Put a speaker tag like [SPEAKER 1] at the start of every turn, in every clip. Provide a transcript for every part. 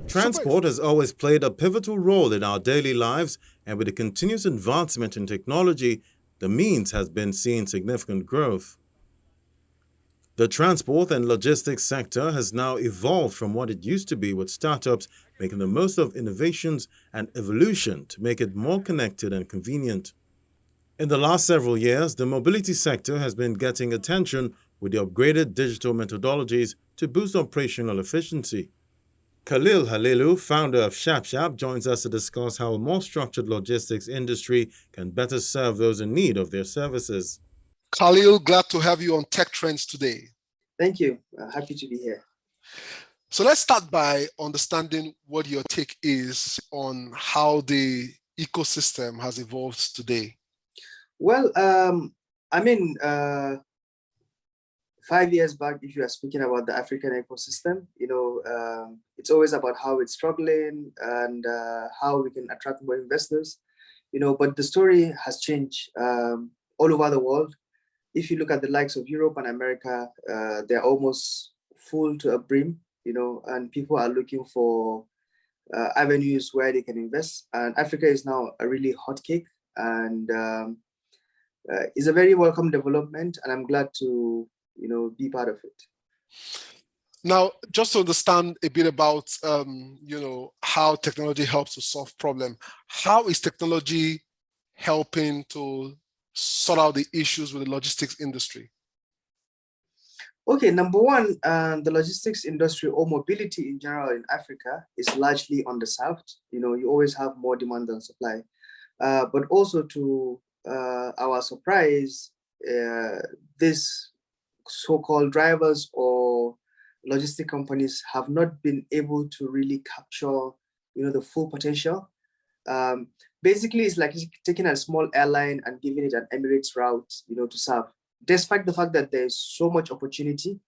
[SPEAKER 1] Super.
[SPEAKER 2] Transport has always played a pivotal role in our daily lives, and with the continuous advancement in technology, the means has been seeing significant growth. The transport and logistics sector has now evolved from what it used to be, with startups making the most of innovations and evolution to make it more connected and convenient. In the last several years, the mobility sector has been getting attention with the upgraded digital methodologies to boost operational efficiency. Khalil Halilu, founder of ShapShap, joins us to discuss how a more structured logistics industry can better serve those in need of their services.
[SPEAKER 1] Khalil, glad to have you on Tech Trends today.
[SPEAKER 3] Thank you. Happy to be here.
[SPEAKER 1] So let's start by understanding what your take is on how the ecosystem has evolved today.
[SPEAKER 3] Well, I mean, 5 years back, if you are speaking about the African ecosystem, it's always about how it's struggling and how we can attract more investors, but the story has changed all over the world. If you look at the likes of Europe and America, they're almost full to a brim, and people are looking for avenues where they can invest. And Africa is now a really hot cake, and it's a very welcome development, and I'm glad to be part of it.
[SPEAKER 1] Now, just to understand a bit about how technology helps to solve problem, how is technology helping to sort out the issues with the logistics industry?
[SPEAKER 3] Okay, number one, the logistics industry or mobility in general in Africa is largely underserved. You always have more demand than supply, but also to our surprise, this so-called drivers or logistic companies have not been able to really capture, the full potential. Basically, it's like taking a small airline and giving it an Emirates route, to serve, despite the fact that there's so much opportunity,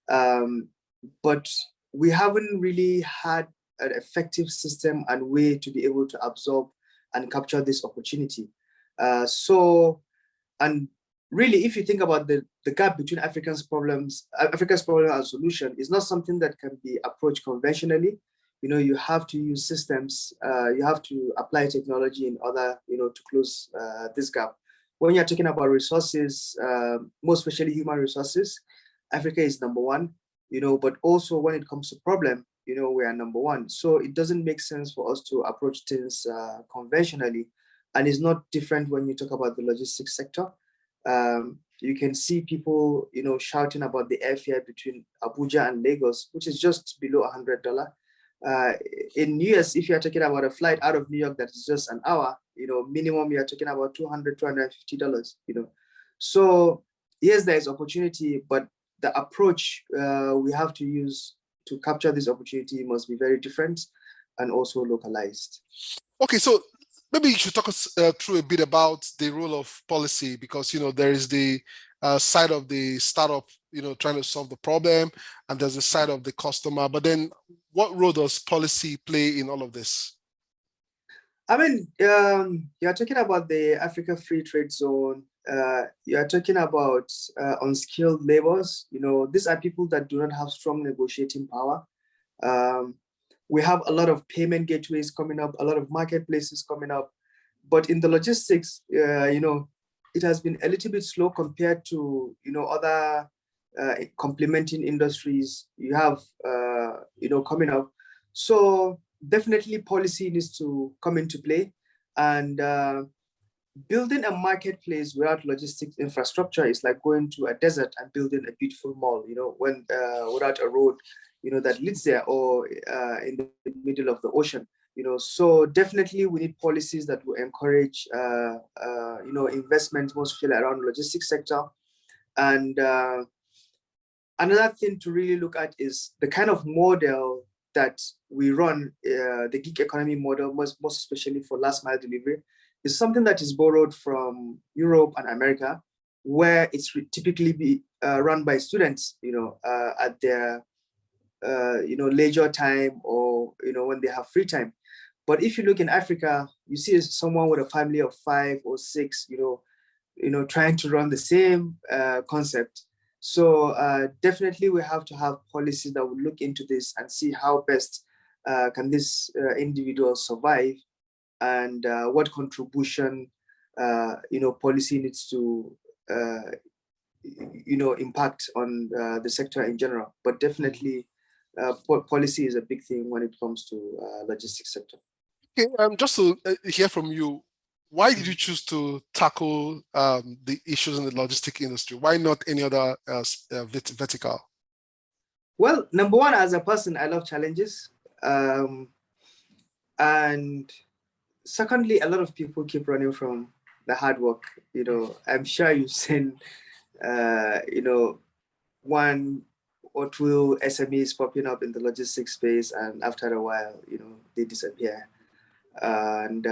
[SPEAKER 3] but we haven't really had an effective system and way to be able to absorb and capture this opportunity. And really, if you think about the gap between Africa's problem and solution, is not something that can be approached conventionally. You have to use systems, you have to apply technology in order, to close this gap. When you're talking about resources, more especially human resources, Africa is number one, but also when it comes to problem, we are number one. So it doesn't make sense for us to approach things conventionally. And it's not different when you talk about the logistics sector. You can see people, shouting about the airfare between Abuja and Lagos, which is just below $100. In US, if you're talking about a flight out of New York that is just an hour, minimum you're talking about $200, $250, So yes, there is opportunity, but the approach we have to use to capture this opportunity must be very different and also localized.
[SPEAKER 1] Okay, so maybe you should talk us through a bit about the role of policy, because there is the side of the startup, trying to solve the problem, and there's the side of the customer. But then, what role does policy play in all of this?
[SPEAKER 3] I mean, you're talking about the Africa Free Trade Zone. You're talking about unskilled laborers. These are people that do not have strong negotiating power. We have a lot of payment gateways coming up, a lot of marketplaces coming up. But in the logistics, it has been a little bit slow compared to, other complementing industries you have, coming up. So definitely policy needs to come into play, and building a marketplace without logistics infrastructure is like going to a desert and building a beautiful mall, when without a road, that leads there, or in the middle of the ocean. So definitely we need policies that will encourage, investments, mostly around logistics sector. And another thing to really look at is the kind of model that we run, the gig economy model, most especially for last mile delivery, is something that is borrowed from Europe and America, where it's typically be run by students, at their leisure time, or when they have free time. But if you look in Africa, you see someone with a family of 5 or 6, trying to run the same concept. So definitely we have to have policies that will look into this and see how best can this individual survive, and what contribution policy needs to impact on the sector in general. But definitely, policy is a big thing when it comes to logistics sector.
[SPEAKER 1] Okay, just to hear from you, why did you choose to tackle the issues in the logistic industry? Why not any other vertical?
[SPEAKER 3] Well, number one, as a person, I love challenges. And secondly, a lot of people keep running from the hard work. I'm sure you've seen, one or two SMEs popping up in the logistics space, and after a while, they disappear. And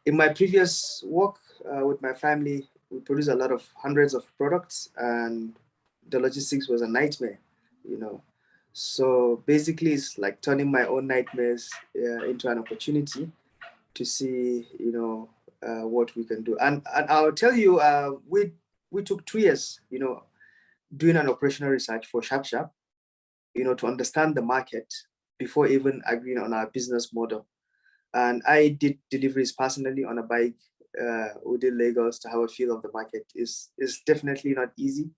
[SPEAKER 3] in my previous work with my family, we produced a lot of hundreds of products, and the logistics was a nightmare. So basically, it's like turning my own nightmares into an opportunity to see, what we can do. And I'll tell you, we took 2 years, doing an operational research for Sharp Sharp, to understand the market before even agreeing on our business model. And I did deliveries personally on a bike within Lagos to have a feel of the market. Is definitely not easy.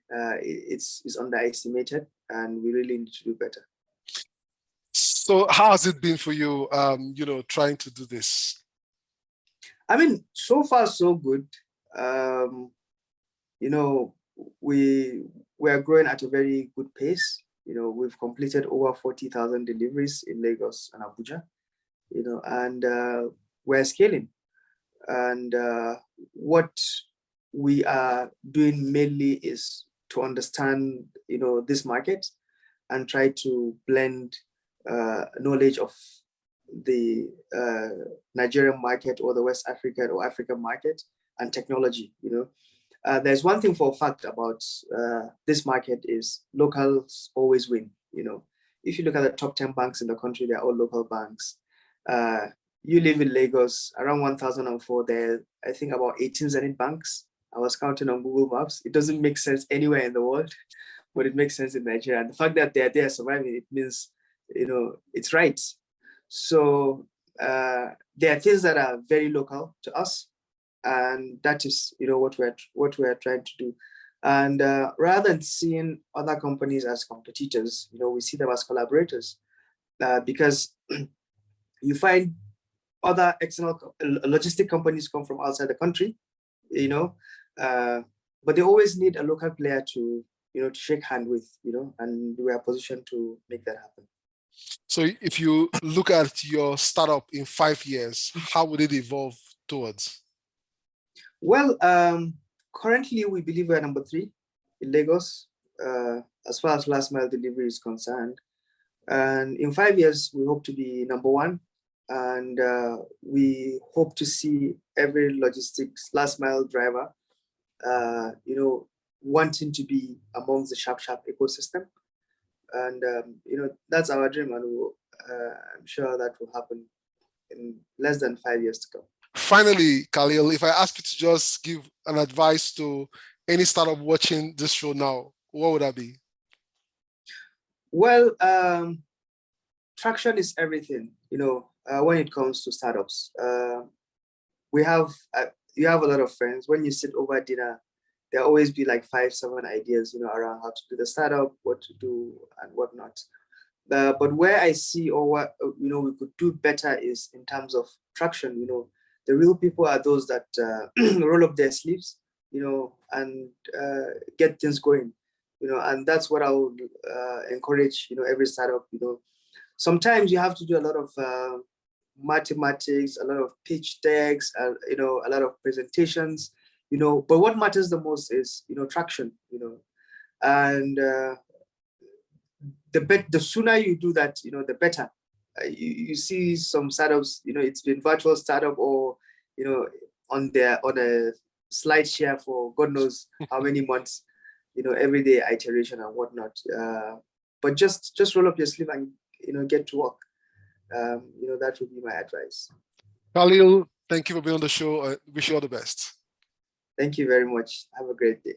[SPEAKER 3] It's underestimated, and we really need to do better.
[SPEAKER 1] So how has it been for you, trying to do this?
[SPEAKER 3] I mean, so far so good. We are growing at a very good pace. We've completed over 40,000 deliveries in Lagos and Abuja. And we're scaling. And what we are doing mainly is to understand, this market and try to blend knowledge of the Nigerian market or the West African or African market and technology. There's one thing for a fact about this market is locals always win. If you look at the top 10 banks in the country, they're all local banks. You live in Lagos, around 1004 there, I think about 18 Zenith banks. I was counting on Google Maps. It doesn't make sense anywhere in the world, but it makes sense in Nigeria. And the fact that they're there surviving, it means, it's right. So there are things that are very local to us, and that is, what we're trying to do. And rather than seeing other companies as competitors, we see them as collaborators, because you find other external logistic companies come from outside the country, but they always need a local player to shake hand with, and we are positioned to make that happen.
[SPEAKER 1] So if you look at your startup in 5 years, how would it evolve towards?
[SPEAKER 3] Well, currently we believe we're number 3 in Lagos, as far as last mile delivery is concerned. And in 5 years, we hope to be number 1. And we hope to see every logistics last mile driver, wanting to be amongst the Sharp Sharp ecosystem. And, that's our dream. And I'm sure that will happen in less than 5 years to come.
[SPEAKER 1] Finally, Khalil, if I ask you to just give an advice to any startup watching this show now, what would that be?
[SPEAKER 3] Well, traction is everything, when it comes to startups. You have a lot of friends. When you sit over dinner, there'll always be like 5-7 ideas, around how to do the startup, what to do, and whatnot. But where I see, or what we could do better is in terms of traction. The real people are those that roll up their sleeves, and get things going. And that's what I would encourage, every startup. Sometimes you have to do a lot of mathematics, a lot of pitch decks, a lot of presentations, but what matters the most is, traction, and the sooner you do that, the better. You see some startups, it's been virtual startup or, on a slide share for God knows how many months, everyday iteration and whatnot. But just roll up your sleeve and, get to work. That would be my advice.
[SPEAKER 1] Khalil, thank you for being on the show. I wish you all the best.
[SPEAKER 3] Thank you very much. Have a great day.